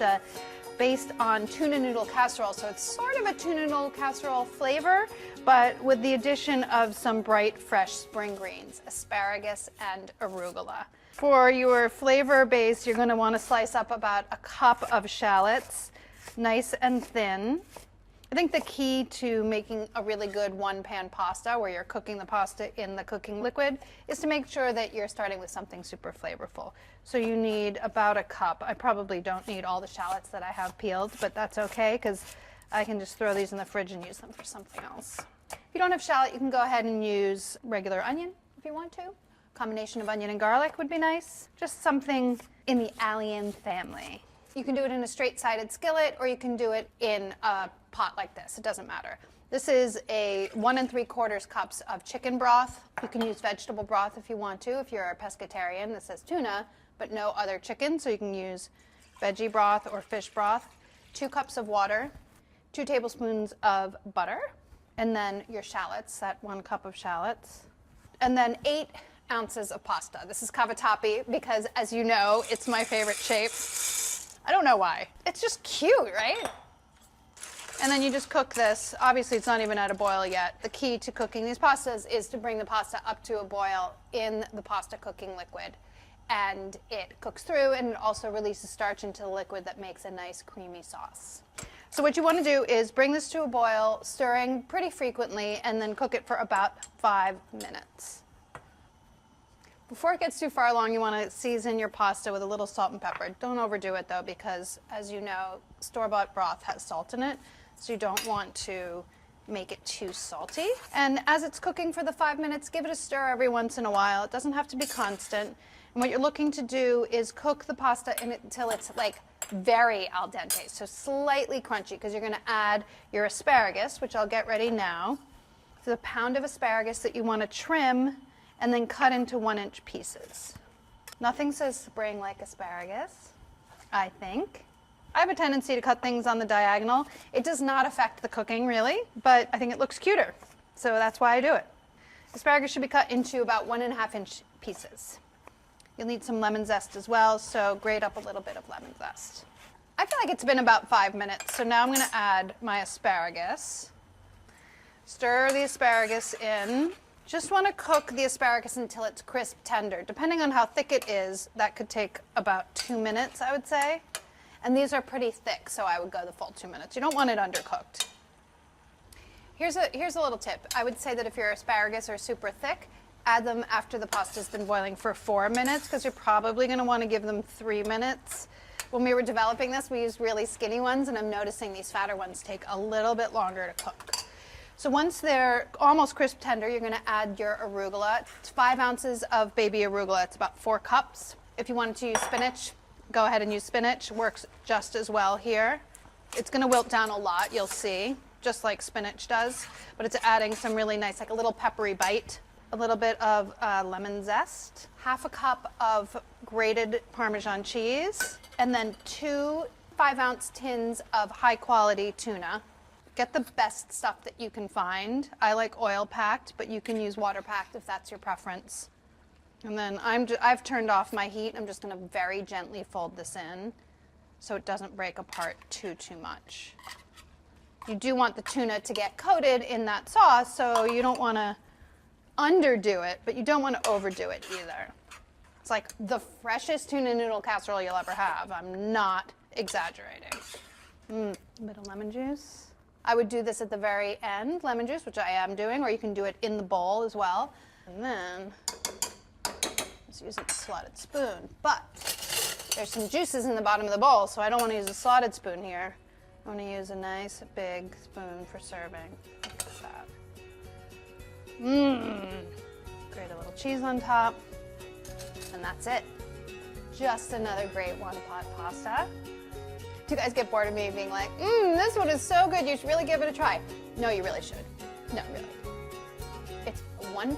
pasta based on tuna noodle casserole. So it's sort of a tuna noodle casserole flavor, but with the addition of some bright, fresh spring greens, asparagus and arugula. For your flavor base, you're going to want to slice up about a cup of shallots, nice and thin. I think the key to making a really good one-pan pasta, where you're cooking the pasta in the cooking liquid, is to make sure that you're starting with something super flavorful. So you need about a cup. I probably don't need all the shallots that I have peeled, but that's okay, because I can just throw these in the fridge and use them for something else. If you don't have shallot, you can go ahead and use regular onion if you want to. A combination of onion and garlic would be nice. Just something in the allium family. You can do it in a straight-sided skillet, or you can do it in a pot like this. It doesn't matter. This is a 1 3/4 cups of chicken broth. You can use vegetable broth if you want to. If you're a pescatarian, this says tuna, but no other chicken, so you can use veggie broth or fish broth. 2 cups of water, 2 tablespoons of butter, and then your shallots, that 1 cup of shallots, and then 8 ounces of pasta. This is cavatappi because, as you know, it's my favorite shape. I don't know why. It's just cute, right? And then you just cook this. Obviously, it's not even at a boil yet. The key to cooking these pastas is to bring the pasta up to a boil in the pasta cooking liquid. And it cooks through, and it also releases starch into the liquid that makes a nice creamy sauce. So what you want to do is bring this to a boil, stirring pretty frequently, and then cook it for about 5 minutes. Before it gets too far along, you want to season your pasta with a little salt and pepper. Don't overdo it, though, because, as you know, store-bought broth has salt in it, so you don't want to make it too salty. And as it's cooking for the 5 minutes, give it a stir every once in a while. It doesn't have to be constant. And what you're looking to do is cook the pasta until it's like very al dente, so slightly crunchy, because you're going to add your asparagus, which I'll get ready now. So a pound of asparagus that you want to trim and then cut into 1-inch pieces. Nothing says spring like asparagus, I think. I have a tendency to cut things on the diagonal. It does not affect the cooking, really, but I think it looks cuter, so that's why I do it. Asparagus should be cut into about 1.5-inch pieces. You'll need some lemon zest as well, so grate up a little bit of lemon zest. I feel like it's been about 5 minutes, so now I'm going to add my asparagus. Stir the asparagus in. Just want to cook the asparagus until it's crisp tender. Depending on how thick it is, that could take about 2 minutes, I would say. And these are pretty thick, so I would go the full 2 minutes. You don't want it undercooked. Here's a little tip. I would say that if your asparagus are super thick, add them after the pasta's been boiling for 4 minutes, because you're probably going to want to give them 3 minutes. When we were developing this, we used really skinny ones, and I'm noticing these fatter ones take a little bit longer to cook. So once they're almost crisp tender, you're going to add your arugula. It's 5 ounces of baby arugula. It's about 4 cups. If you wanted to use spinach, go ahead and use spinach. Works just as well here. It's going to wilt down a lot, you'll see, just like spinach does. But it's adding some really nice, like a little peppery bite. A little bit of lemon zest. 1/2 cup of grated Parmesan cheese. And then 2 5-ounce tins of high-quality tuna. Get the best stuff that you can find. I like oil-packed, but you can use water-packed if that's your preference. And then I've turned off my heat. I'm just going to very gently fold this in so it doesn't break apart too much. You do want the tuna to get coated in that sauce, so you don't want to underdo it, but you don't want to overdo it either. It's like the freshest tuna noodle casserole you'll ever have. I'm not exaggerating. A bit of lemon juice. I would do this at the very end, lemon juice, which I am doing, or you can do it in the bowl as well. And then, let's use a slotted spoon. But there's some juices in the bottom of the bowl, so I don't want to use a slotted spoon here. I want to use a nice big spoon for serving. Look at that. Grate a little cheese on top, and that's it. Just another great one-pot pasta. Do you guys get bored of me being like, this one is so good, you should really give it a try? No, you really should. No, really. It's one